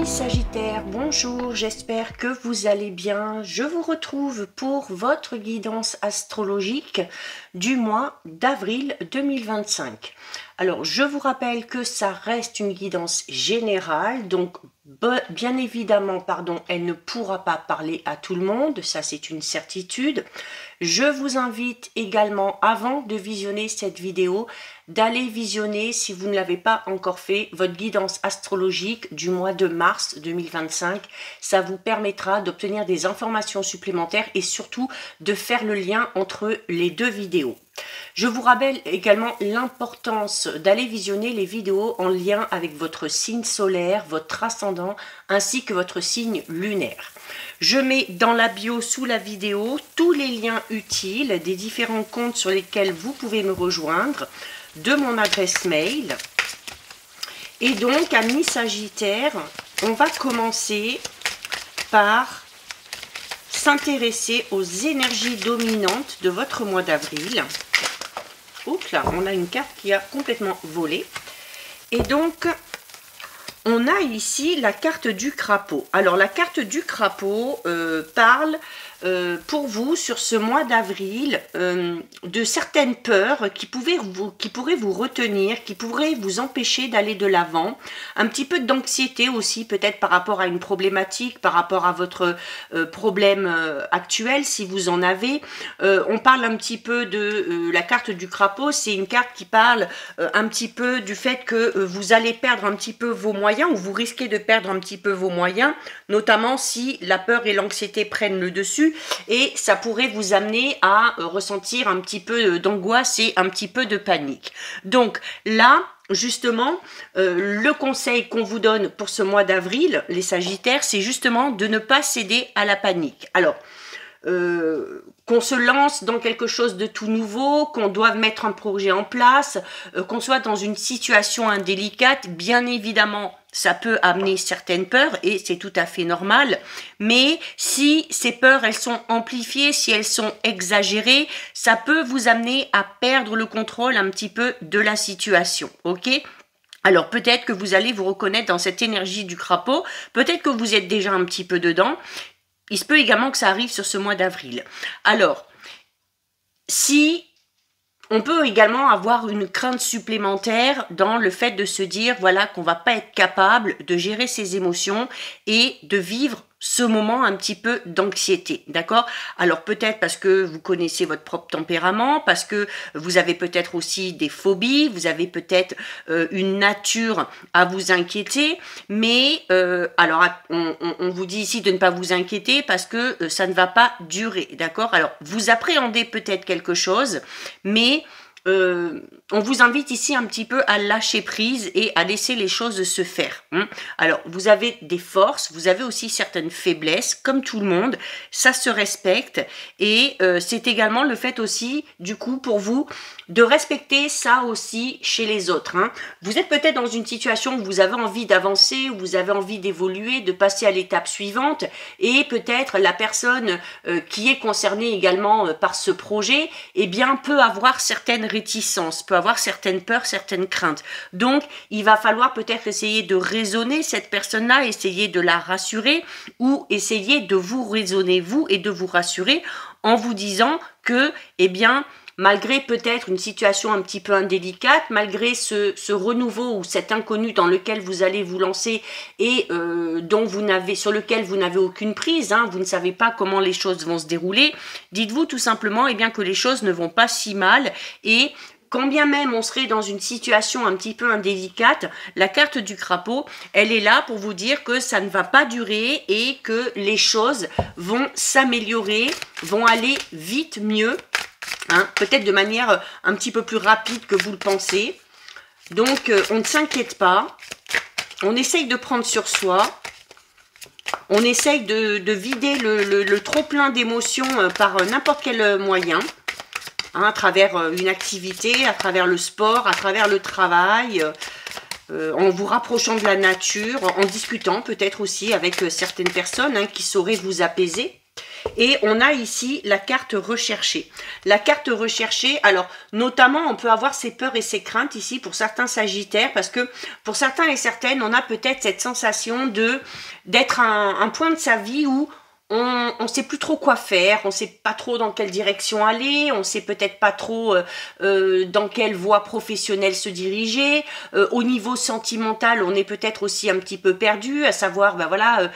Amis Sagittaires, bonjour, j'espère que vous allez bien. Je vous retrouve pour votre guidance astrologique du mois d'avril 2025. Alors, je vous rappelle que ça reste une guidance générale, donc bien évidemment, elle ne pourra pas parler à tout le monde, ça c'est une certitude. Je vous invite également, avant de visionner cette vidéo, d'aller visionner, si vous ne l'avez pas encore fait, votre guidance astrologique du mois de mars 2025. Ça vous permettra d'obtenir des informations supplémentaires et surtout de faire le lien entre les deux vidéos. Je vous rappelle également l'importance d'aller visionner les vidéos en lien avec votre signe solaire, votre ascendant, ainsi que votre signe lunaire. Je mets dans la bio sous la vidéo tous les liens utiles des différents comptes sur lesquels vous pouvez me rejoindre, de mon adresse mail. Et donc, amis Sagittaires, on va commencer par s'intéresser aux énergies dominantes de votre mois d'avril. Oups là, on a une carte qui a complètement volé. Et donc, on a ici la carte du crapaud. Alors, la carte du crapaud parle pour vous, sur ce mois d'avril, de certaines peurs qui pourraient vous retenir, qui pourraient vous empêcher d'aller de l'avant. Un petit peu d'anxiété aussi, peut-être par rapport à une problématique, par rapport à votre problème actuel, si vous en avez. On parle un petit peu de la carte du crapaud. C'est une carte qui parle un petit peu du fait que vous allez perdre un petit peu vos moyens, ou vous risquez de perdre un petit peu vos moyens, notamment si la peur et l'anxiété prennent le dessus. Et ça pourrait vous amener à ressentir un petit peu d'angoisse et un petit peu de panique. Donc là, justement, le conseil qu'on vous donne pour ce mois d'avril, les Sagittaires, c'est justement de ne pas céder à la panique. Alors, qu'on se lance dans quelque chose de tout nouveau, qu'on doive mettre un projet en place, qu'on soit dans une situation indélicate, bien évidemment, ça peut amener certaines peurs et c'est tout à fait normal. Mais si ces peurs, elles sont amplifiées, si elles sont exagérées, ça peut vous amener à perdre le contrôle un petit peu de la situation, ok ? Alors peut-être que vous allez vous reconnaître dans cette énergie du crapaud, peut-être que vous êtes déjà un petit peu dedans. Il se peut également que ça arrive sur ce mois d'avril. Alors, si on peut également avoir une crainte supplémentaire dans le fait de se dire, voilà, qu'on va pas être capable de gérer ses émotions et de vivre ce moment un petit peu d'anxiété, d'accord? Alors peut-être parce que vous connaissez votre propre tempérament, parce que vous avez peut-être aussi des phobies, vous avez peut-être une nature à vous inquiéter, mais alors on vous dit ici de ne pas vous inquiéter parce que ça ne va pas durer, d'accord? Alors vous appréhendez peut-être quelque chose, mais on vous invite ici un petit peu à lâcher prise et à laisser les choses se faire. Alors, vous avez des forces, vous avez aussi certaines faiblesses, comme tout le monde, ça se respecte et c'est également le fait aussi, du coup, pour vous, de respecter ça aussi chez les autres. Vous êtes peut-être dans une situation où vous avez envie d'avancer, où vous avez envie d'évoluer, de passer à l'étape suivante et peut-être la personne qui est concernée également par ce projet, eh bien, peut avoir certaines réticences, peut avoir certaines peurs, certaines craintes. Donc, il va falloir peut-être essayer de raisonner cette personne-là, essayer de la rassurer ou essayer de vous raisonner vous et de vous rassurer en vous disant que, eh bien, malgré peut-être une situation un petit peu indélicate, malgré ce renouveau ou cet inconnu dans lequel vous allez vous lancer et sur lequel vous n'avez aucune prise, vous ne savez pas comment les choses vont se dérouler, dites-vous tout simplement eh bien, que les choses ne vont pas si mal et quand bien même on serait dans une situation un petit peu indélicate, la carte du crapaud, elle est là pour vous dire que ça ne va pas durer et que les choses vont s'améliorer, vont aller vite mieux, peut-être de manière un petit peu plus rapide que vous le pensez. Donc, on ne s'inquiète pas, on essaye de prendre sur soi, on essaye de vider le trop-plein d'émotions par n'importe quel moyen. À travers une activité, à travers le sport, à travers le travail, en vous rapprochant de la nature, en discutant peut-être aussi avec certaines personnes qui sauraient vous apaiser. Et on a ici la carte recherchée. La carte recherchée, alors notamment on peut avoir ses peurs et ses craintes ici pour certains sagittaires, parce que pour certains et certaines, on a peut-être cette sensation d'être à un point de sa vie où on ne sait plus trop quoi faire, on ne sait pas trop dans quelle direction aller, on ne sait peut-être pas trop dans quelle voie professionnelle se diriger. Au niveau sentimental, on est peut-être aussi un petit peu perdu, à savoir, ben voilà,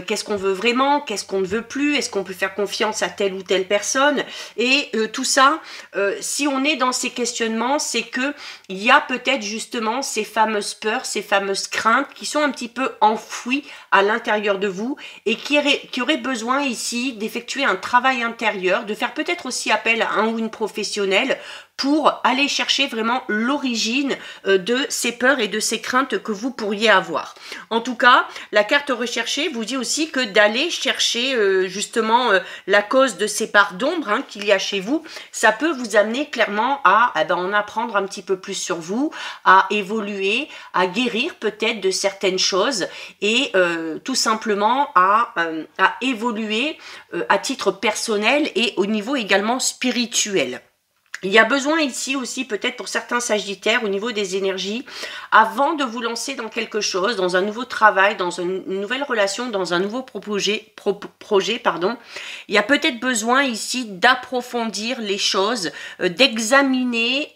qu'est-ce qu'on veut vraiment, qu'est-ce qu'on ne veut plus, est-ce qu'on peut faire confiance à telle ou telle personne. Et tout ça, si on est dans ces questionnements, c'est que il y a peut-être justement ces fameuses peurs, ces fameuses craintes qui sont un petit peu enfouies à l'intérieur de vous et qui auraient besoin ici d'effectuer un travail intérieur, de faire peut-être aussi appel à un ou une professionnelle pour aller chercher vraiment l'origine de ces peurs et de ces craintes que vous pourriez avoir. En tout cas, la carte recherchée vous dit aussi que d'aller chercher justement la cause de ces parts d'ombre qu'il y a chez vous, ça peut vous amener clairement à en apprendre un petit peu plus sur vous, à évoluer, à guérir peut-être de certaines choses et tout simplement à évoluer à titre personnel et au niveau également spirituel. Il y a besoin ici aussi, peut-être pour certains sagittaires, au niveau des énergies, avant de vous lancer dans quelque chose, dans un nouveau travail, dans une nouvelle relation, dans un nouveau projet, il y a peut-être besoin ici d'approfondir les choses, d'examiner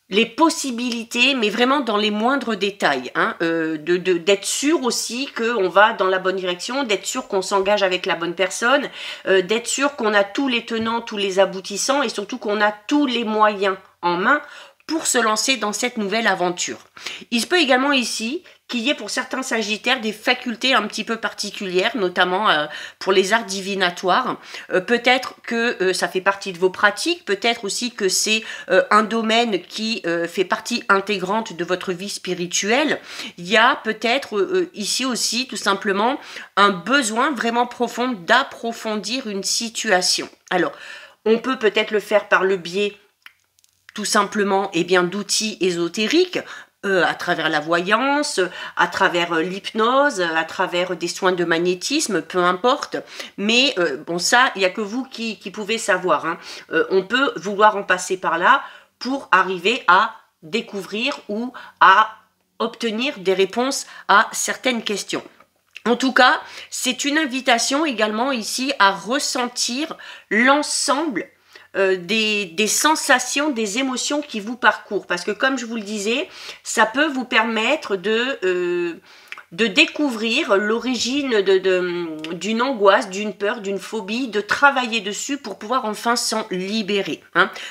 les possibilités, mais vraiment dans les moindres détails, d'être sûr aussi qu'on va dans la bonne direction, d'être sûr qu'on s'engage avec la bonne personne, d'être sûr qu'on a tous les tenants, tous les aboutissants et surtout qu'on a tous les moyens en main pour se lancer dans cette nouvelle aventure. Il se peut également ici qu'il y ait pour certains sagittaires des facultés un petit peu particulières, notamment pour les arts divinatoires. Peut-être que ça fait partie de vos pratiques, peut-être aussi que c'est un domaine qui fait partie intégrante de votre vie spirituelle. Il y a peut-être ici aussi tout simplement un besoin vraiment profond d'approfondir une situation. Alors, on peut peut-être le faire par le biais tout simplement d'outils ésotériques, à travers la voyance, à travers l'hypnose, à travers des soins de magnétisme, peu importe. Mais bon, ça, il n'y a que vous qui pouvez savoir. On peut vouloir en passer par là pour arriver à découvrir ou à obtenir des réponses à certaines questions. En tout cas, c'est une invitation également ici à ressentir l'ensemble des sensations, des émotions qui vous parcourent. Parce que comme je vous le disais, ça peut vous permettre de découvrir l'origine d'une angoisse, d'une peur, d'une phobie, de travailler dessus pour pouvoir enfin s'en libérer.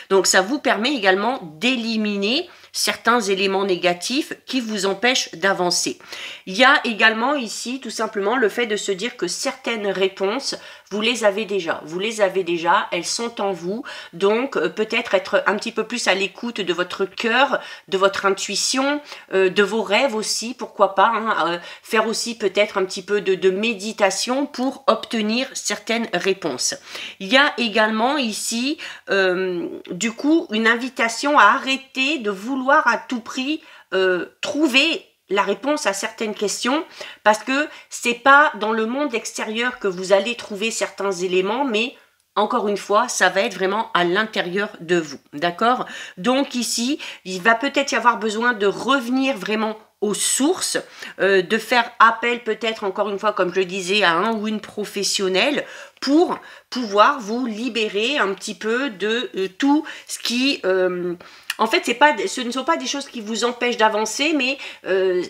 Donc ça vous permet également d'éliminer certains éléments négatifs qui vous empêchent d'avancer. Il y a également ici tout simplement le fait de se dire que certaines réponses, vous les avez déjà, elles sont en vous, donc peut-être être un petit peu plus à l'écoute de votre cœur, de votre intuition, de vos rêves aussi, pourquoi pas, faire aussi peut-être un petit peu de méditation pour obtenir certaines réponses. Il y a également ici, du coup, une invitation à arrêter de vouloir à tout prix trouver la réponse à certaines questions, parce que c'est pas dans le monde extérieur que vous allez trouver certains éléments, mais encore une fois, ça va être vraiment à l'intérieur de vous, d'accord? Donc ici, il va peut-être y avoir besoin de revenir vraiment aux sources, de faire appel peut-être encore une fois, comme je le disais, à un ou une professionnelle pour pouvoir vous libérer un petit peu de tout ce qui... En fait, ce ne sont pas des choses qui vous empêchent d'avancer, mais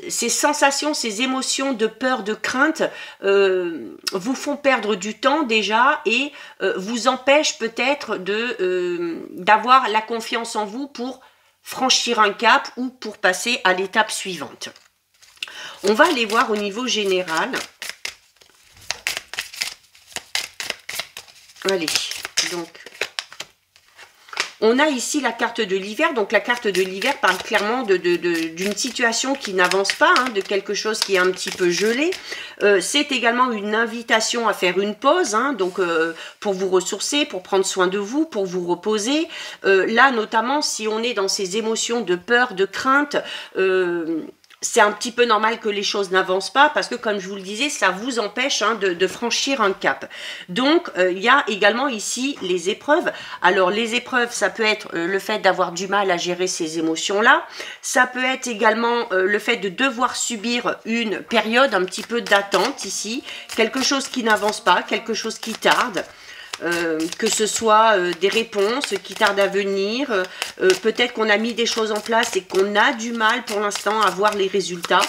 ces sensations, ces émotions de peur, de crainte vous font perdre du temps déjà et vous empêchent peut-être d'avoir la confiance en vous pour franchir un cap ou pour passer à l'étape suivante. On va aller voir au niveau général. Allez, donc... On a ici la carte de l'hiver, donc la carte de l'hiver parle clairement d'une situation qui n'avance pas, de quelque chose qui est un petit peu gelé. C'est également une invitation à faire une pause, donc pour vous ressourcer, pour prendre soin de vous, pour vous reposer. Là, notamment, si on est dans ces émotions de peur, de crainte, c'est un petit peu normal que les choses n'avancent pas parce que, comme je vous le disais, ça vous empêche hein, de franchir un cap. Donc, il y a également ici les épreuves. Alors, les épreuves, ça peut être le fait d'avoir du mal à gérer ces émotions-là. Ça peut être également le fait de devoir subir une période un petit peu d'attente ici. Quelque chose qui n'avance pas, quelque chose qui tarde. Que ce soit des réponses qui tardent à venir, peut-être qu'on a mis des choses en place et qu'on a du mal pour l'instant à voir les résultats.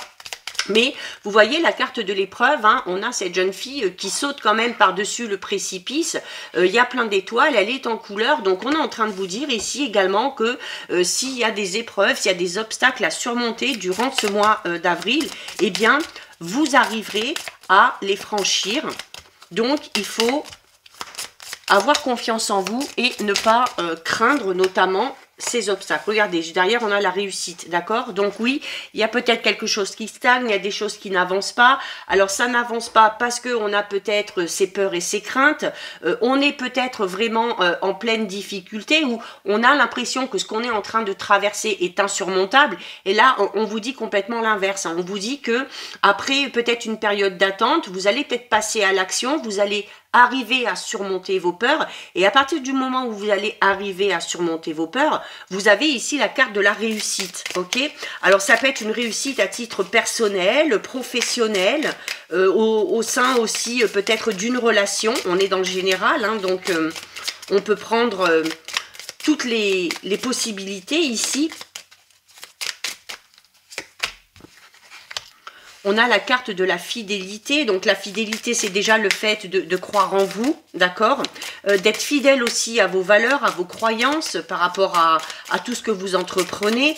Mais vous voyez la carte de l'épreuve, hein, on a cette jeune fille qui saute quand même par-dessus le précipice, il y a plein d'étoiles, elle est en couleur, donc on est en train de vous dire ici également que s'il y a des épreuves, s'il y a des obstacles à surmonter durant ce mois d'avril, eh bien vous arriverez à les franchir. Donc il faut avoir confiance en vous et ne pas craindre notamment ces obstacles. Regardez, derrière on a la réussite, d'accord? Donc oui, il y a peut-être quelque chose qui stagne, il y a des choses qui n'avancent pas. Alors ça n'avance pas parce qu'on a peut-être ses peurs et ses craintes. On est peut-être vraiment en pleine difficulté ou on a l'impression que ce qu'on est en train de traverser est insurmontable. Et là, on vous dit complètement l'inverse. Hein. On vous dit que après peut-être une période d'attente, vous allez peut-être passer à l'action, vous allez arriver à surmonter vos peurs et à partir du moment où vous allez arriver à surmonter vos peurs, vous avez ici la carte de la réussite, ok? Alors ça peut être une réussite à titre personnel, professionnel, au sein aussi peut-être d'une relation, on est dans le général, hein, donc on peut prendre toutes les possibilités ici. On a la carte de la fidélité, donc la fidélité c'est déjà le fait de croire en vous, d'accord, d'être fidèle aussi à vos valeurs, à vos croyances par rapport à tout ce que vous entreprenez.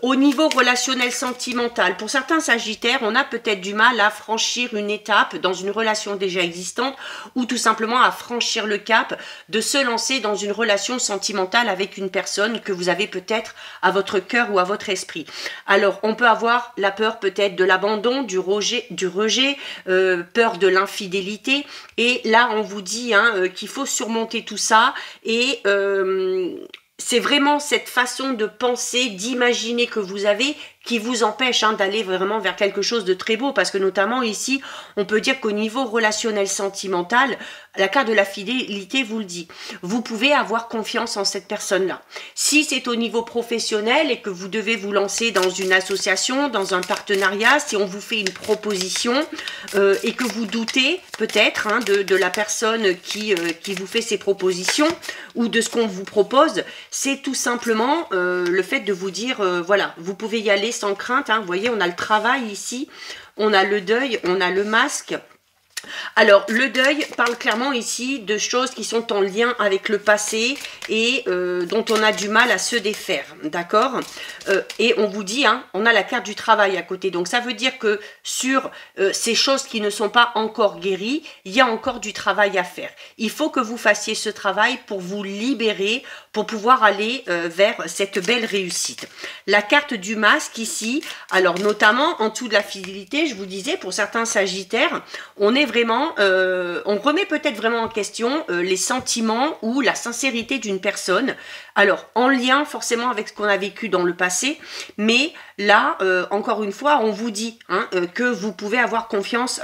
Au niveau relationnel sentimental, pour certains sagittaires, on a peut-être du mal à franchir une étape dans une relation déjà existante ou tout simplement à franchir le cap de se lancer dans une relation sentimentale avec une personne que vous avez peut-être à votre cœur ou à votre esprit. Alors on peut avoir la peur peut-être de l'abandon, du rejet, peur de l'infidélité. Et là, on vous dit hein, qu'il faut surmonter tout ça. Et c'est vraiment cette façon de penser, d'imaginer que vous avez qui vous empêche hein, d'aller vraiment vers quelque chose de très beau. Parce que notamment ici, on peut dire qu'au niveau relationnel sentimental, la carte de la fidélité vous le dit. Vous pouvez avoir confiance en cette personne-là. Si c'est au niveau professionnel et que vous devez vous lancer dans une association, dans un partenariat, si on vous fait une proposition et que vous doutez peut-être hein, de la personne qui vous fait ces propositions ou de ce qu'on vous propose, c'est tout simplement le fait de vous dire, voilà, vous pouvez y aller sans crainte. Hein. Vous voyez, on a le travail ici, on a le deuil, on a le masque. Alors, le deuil parle clairement ici de choses qui sont en lien avec le passé et dont on a du mal à se défaire, d'accord? Et on vous dit, hein, on a la carte du travail à côté, donc ça veut dire que sur ces choses qui ne sont pas encore guéries, il y a encore du travail à faire. Il faut que vous fassiez ce travail pour vous libérer, pour pouvoir aller vers cette belle réussite. La carte du masque ici, alors notamment en dessous de la fidélité, je vous disais, pour certains sagittaires, on est vraiment, on remet peut-être vraiment en question les sentiments ou la sincérité d'une personne. Alors, en lien forcément avec ce qu'on a vécu dans le passé, mais là, encore une fois, on vous dit hein, que vous pouvez avoir confiance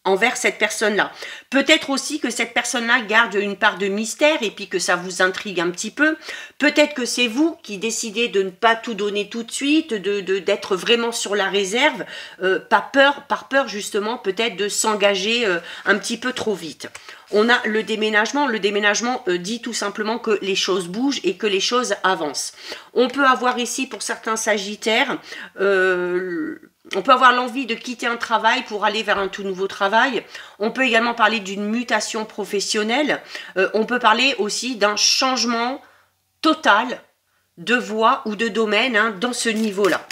envers cette personne-là. Peut-être aussi que cette personne-là garde une part de mystère et puis que ça vous intrigue un petit peu. Peut-être que c'est vous qui décidez de ne pas tout donner tout de suite, d'être vraiment sur la réserve, par peur justement peut-être de s'engager un petit peu trop vite. On a le déménagement. Le déménagement dit tout simplement que les choses bougent et que les choses avancent. On peut avoir ici pour certains sagittaires... on peut avoir l'envie de quitter un travail pour aller vers un tout nouveau travail. On peut également parler d'une mutation professionnelle. On peut parler aussi d'un changement total de voie ou de domaine hein, dans ce niveau-là.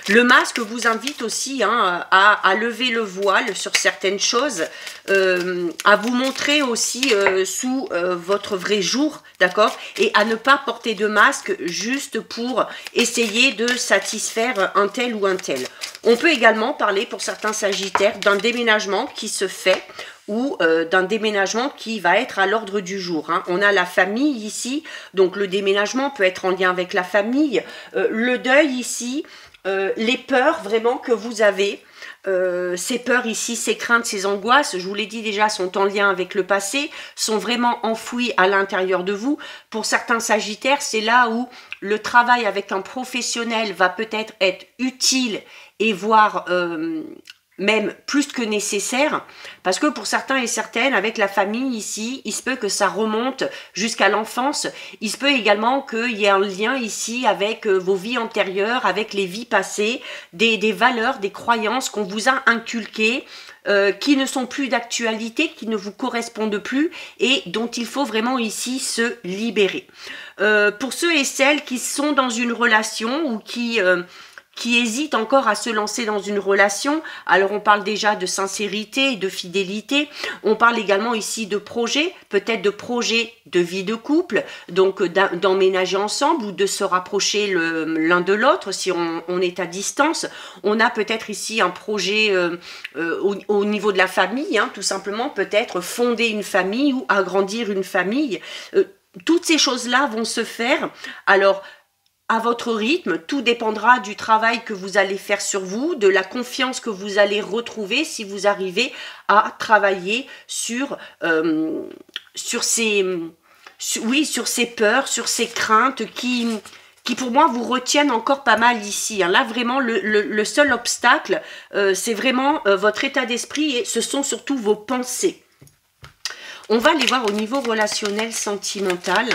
Le masque vous invite aussi hein, à lever le voile sur certaines choses, à vous montrer aussi sous votre vrai jour, d'accord? Et à ne pas porter de masque juste pour essayer de satisfaire un tel ou un tel. On peut également parler pour certains sagittaires d'un déménagement qui se fait ou d'un déménagement qui va être à l'ordre du jour. Hein. On a la famille ici, donc le déménagement peut être en lien avec la famille. Le deuil ici, les peurs vraiment que vous avez. Ces peurs ici, ces craintes, ces angoisses, je vous l'ai dit déjà, sont en lien avec le passé, sont vraiment enfouies à l'intérieur de vous. Pour certains Sagittaires, c'est là où le travail avec un professionnel va peut-être être utile et voire même plus que nécessaire, parce que pour certains et certaines, avec la famille ici, il se peut que ça remonte jusqu'à l'enfance. Il se peut également qu'il y ait un lien ici avec vos vies antérieures, avec les vies passées, des valeurs, des croyances qu'on vous a inculquées, qui ne sont plus d'actualité, qui ne vous correspondent plus et dont il faut vraiment ici se libérer. Pour ceux et celles qui sont dans une relation ou qui hésitent encore à se lancer dans une relation. Alors on parle déjà de sincérité et de fidélité, on parle également ici de projets, peut-être de projets de vie de couple, donc d'emménager ensemble ou de se rapprocher l'un de l'autre si on est à distance. On a peut-être ici un projet au niveau de la famille, hein, tout simplement peut-être fonder une famille ou agrandir une famille. Toutes ces choses-là vont se faire. Alors, à votre rythme, tout dépendra du travail que vous allez faire sur vous, de la confiance que vous allez retrouver si vous arrivez à travailler sur ces peurs, sur ces craintes qui pour moi vous retiennent encore pas mal ici. Là vraiment le seul obstacle, c'est vraiment votre état d'esprit et ce sont surtout vos pensées. On va aller voir au niveau relationnel, sentimental.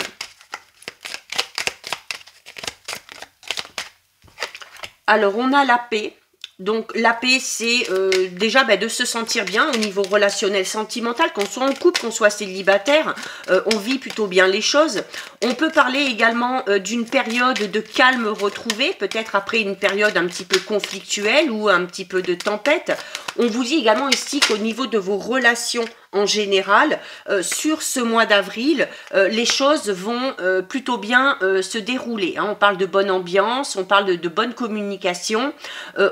Alors, on a la paix. Donc, la paix, c'est déjà de se sentir bien au niveau relationnel, sentimental. Qu'on soit en couple, qu'on soit célibataire, on vit plutôt bien les choses. On peut parler également d'une période de calme retrouvé, peut-être après une période un petit peu conflictuelle ou un petit peu de tempête. On vous dit également ici qu'au niveau de vos relations en général, sur ce mois d'avril, les choses vont plutôt bien se dérouler. On parle de bonne ambiance, on parle de bonne communication.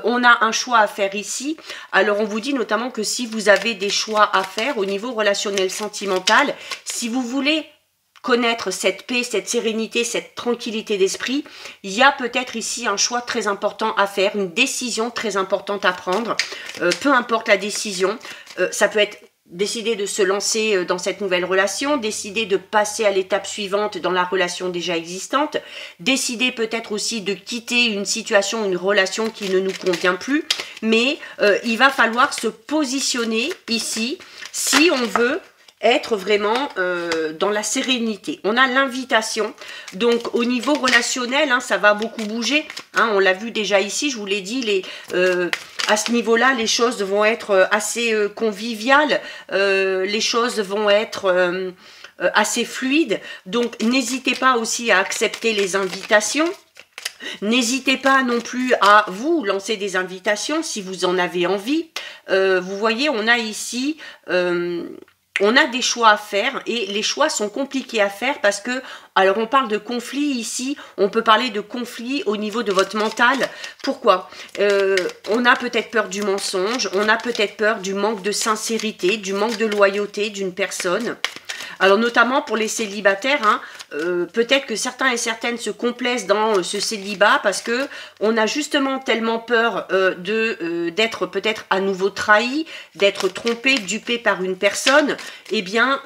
On a un choix à faire ici. Alors, on vous dit notamment que si vous avez des choix à faire au niveau relationnel sentimental, si vous voulez connaître cette paix, cette sérénité, cette tranquillité d'esprit, il y a peut-être ici un choix très important à faire, une décision très importante à prendre. Peu importe la décision, ça peut être décider de se lancer dans cette nouvelle relation, décider de passer à l'étape suivante dans la relation déjà existante, décider peut-être aussi de quitter une situation, une relation qui ne nous convient plus, mais il va falloir se positionner ici si on veut être vraiment dans la sérénité. On a l'invitation, donc au niveau relationnel, ça va beaucoup bouger, on l'a vu déjà ici, je vous l'ai dit, à ce niveau-là, les choses vont être assez conviviales, les choses vont être assez fluides, donc n'hésitez pas aussi à accepter les invitations. N'hésitez pas non plus à vous lancer des invitations si vous en avez envie. Vous voyez, on a ici... on a des choix à faire et les choix sont compliqués à faire parce que, alors on parle de conflit ici, on peut parler de conflit au niveau de votre mental. Pourquoi? On a peut-être peur du mensonge, on a peut-être peur du manque de sincérité, du manque de loyauté d'une personne. Alors notamment pour les célibataires, peut-être que certains et certaines se complaisent dans ce célibat parce que on a justement tellement peur d'être peut-être à nouveau trahi, d'être trompé, dupé par une personne, eh bien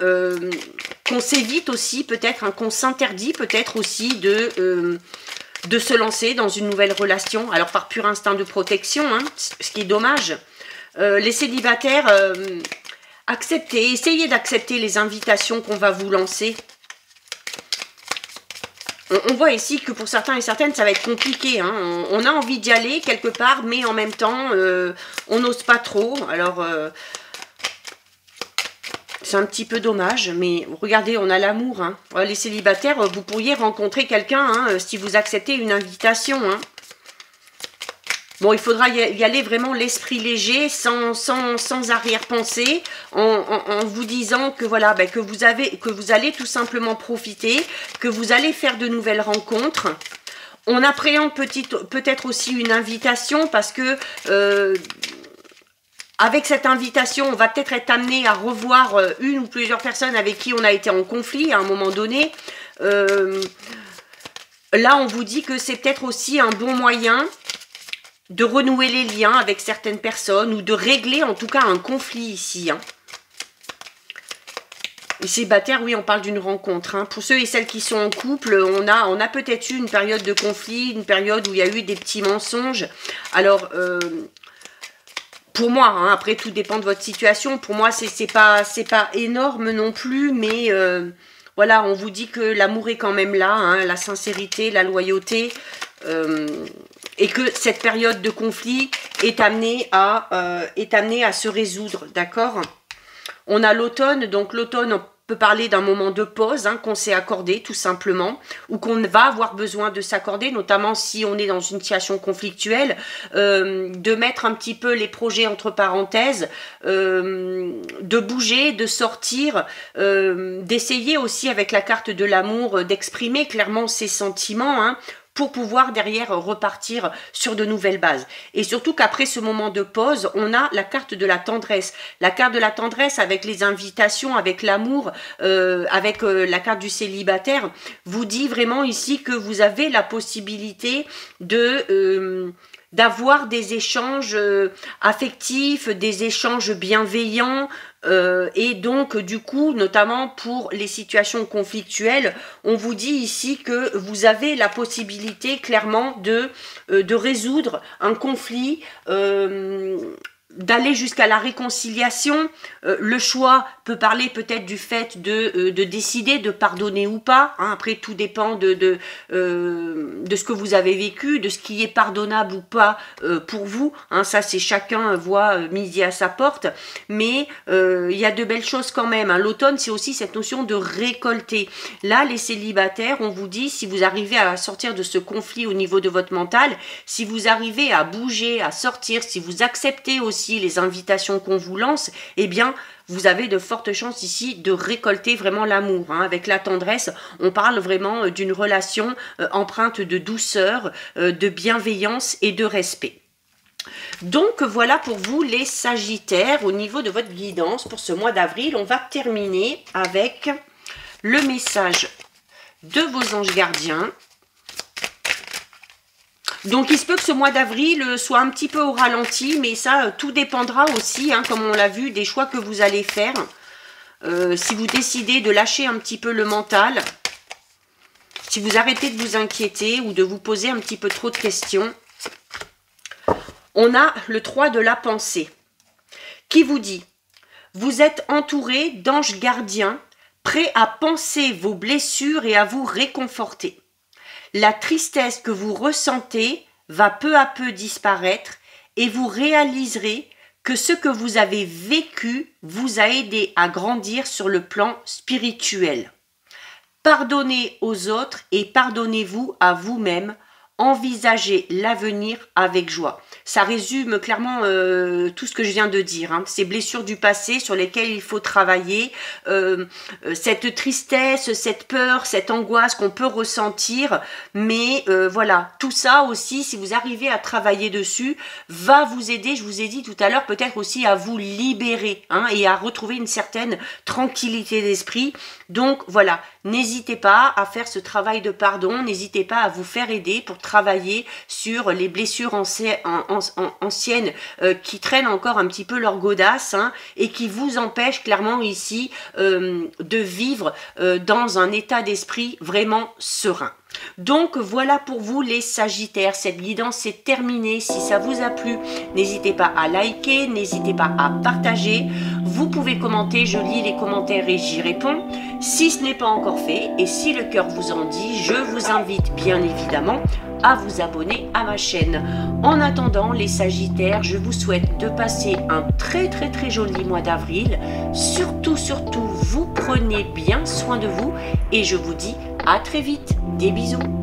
qu'on s'évite aussi peut-être, qu'on s'interdit peut-être aussi de se lancer dans une nouvelle relation, alors par pur instinct de protection, ce qui est dommage. Les célibataires... essayez d'accepter les invitations qu'on va vous lancer. On voit ici que pour certains et certaines, ça va être compliqué. On a envie d'y aller quelque part, mais en même temps, on n'ose pas trop. Alors, c'est un petit peu dommage, mais regardez, on a l'amour. Les célibataires, vous pourriez rencontrer quelqu'un si vous acceptez une invitation. Bon, il faudra y aller vraiment l'esprit léger, sans arrière-pensée, en vous disant que voilà, que vous allez tout simplement profiter, que vous allez faire de nouvelles rencontres. On appréhende peut-être aussi une invitation parce que avec cette invitation, on va peut-être être amené à revoir une ou plusieurs personnes avec qui on a été en conflit à un moment donné. Là, on vous dit que c'est peut-être aussi un bon moyen de renouer les liens avec certaines personnes ou de régler en tout cas un conflit ici. Hein. Les célibataires, oui, on parle d'une rencontre. Hein. Pour ceux et celles qui sont en couple, on a peut-être eu une période de conflit, une période où il y a eu des petits mensonges. Alors, pour moi, hein, après tout dépend de votre situation. Pour moi, c'est pas énorme non plus, mais voilà, on vous dit que l'amour est quand même là, hein, la sincérité, la loyauté, et que cette période de conflit est amenée à se résoudre, d'accord? On a l'automne, donc l'automne, on peut parler d'un moment de pause hein, qu'on s'est accordé tout simplement, ou qu'on va avoir besoin de s'accorder, notamment si on est dans une situation conflictuelle, de mettre un petit peu les projets entre parenthèses, de bouger, de sortir, d'essayer aussi avec la carte de l'amour d'exprimer clairement ses sentiments, hein, pour pouvoir derrière repartir sur de nouvelles bases. Et surtout qu'après ce moment de pause, on a la carte de la tendresse. La carte de la tendresse avec les invitations, avec l'amour, avec la carte du célibataire, vous dit vraiment ici que vous avez la possibilité de... d'avoir des échanges affectifs, des échanges bienveillants, et donc du coup, notamment pour les situations conflictuelles, on vous dit ici que vous avez la possibilité clairement de résoudre un conflit, d'aller jusqu'à la réconciliation. Le choix peut parler peut-être du fait de décider de pardonner ou pas. Hein. Après, tout dépend de ce que vous avez vécu, de ce qui est pardonnable ou pas pour vous. Hein. Ça, c'est chacun voit midi à sa porte. Mais il y a de belles choses quand même. Hein. L'automne, c'est aussi cette notion de récolter. Là, les célibataires, on vous dit, si vous arrivez à sortir de ce conflit au niveau de votre mental, si vous arrivez à bouger, à sortir, si vous acceptez aussi les invitations qu'on vous lance, eh bien, vous avez de fortes chances ici de récolter vraiment l'amour. Hein. Avec la tendresse, on parle vraiment d'une relation empreinte de douceur, de bienveillance et de respect. Donc, voilà pour vous les Sagittaires au niveau de votre guidance pour ce mois d'avril. On va terminer avec le message de vos anges gardiens. Donc, il se peut que ce mois d'avril soit un petit peu au ralenti, mais ça, tout dépendra aussi, hein, comme on l'a vu, des choix que vous allez faire. Si vous décidez de lâcher un petit peu le mental, si vous arrêtez de vous inquiéter ou de vous poser un petit peu trop de questions, on a le 3 de la pensée qui vous dit « Vous êtes entouré d'anges gardiens, prêts à penser vos blessures et à vous réconforter. La tristesse que vous ressentez va peu à peu disparaître et vous réaliserez que ce que vous avez vécu vous a aidé à grandir sur le plan spirituel. Pardonnez aux autres et pardonnez-vous à vous-même. Envisagez l'avenir avec joie. » Ça résume clairement tout ce que je viens de dire. Hein. Ces blessures du passé sur lesquelles il faut travailler, cette tristesse, cette peur, cette angoisse qu'on peut ressentir. Mais voilà, tout ça aussi, si vous arrivez à travailler dessus, va vous aider, je vous ai dit tout à l'heure, peut-être aussi à vous libérer hein, et à retrouver une certaine tranquillité d'esprit. Donc voilà, n'hésitez pas à faire ce travail de pardon, n'hésitez pas à vous faire aider pour travailler sur les blessures anciennes qui traînent encore un petit peu leur godasse hein, et qui vous empêchent clairement ici de vivre dans un état d'esprit vraiment serein. Donc voilà pour vous les Sagittaires, cette guidance est terminée. Si ça vous a plu, n'hésitez pas à liker, n'hésitez pas à partager. Vous pouvez commenter, je lis les commentaires et j'y réponds. Si ce n'est pas encore fait et si le cœur vous en dit, je vous invite bien évidemment à vous abonner à ma chaîne. En attendant les Sagittaires, je vous souhaite de passer un très joli mois d'avril. Surtout, vous prenez bien soin de vous et je vous dis à très vite. Des bisous.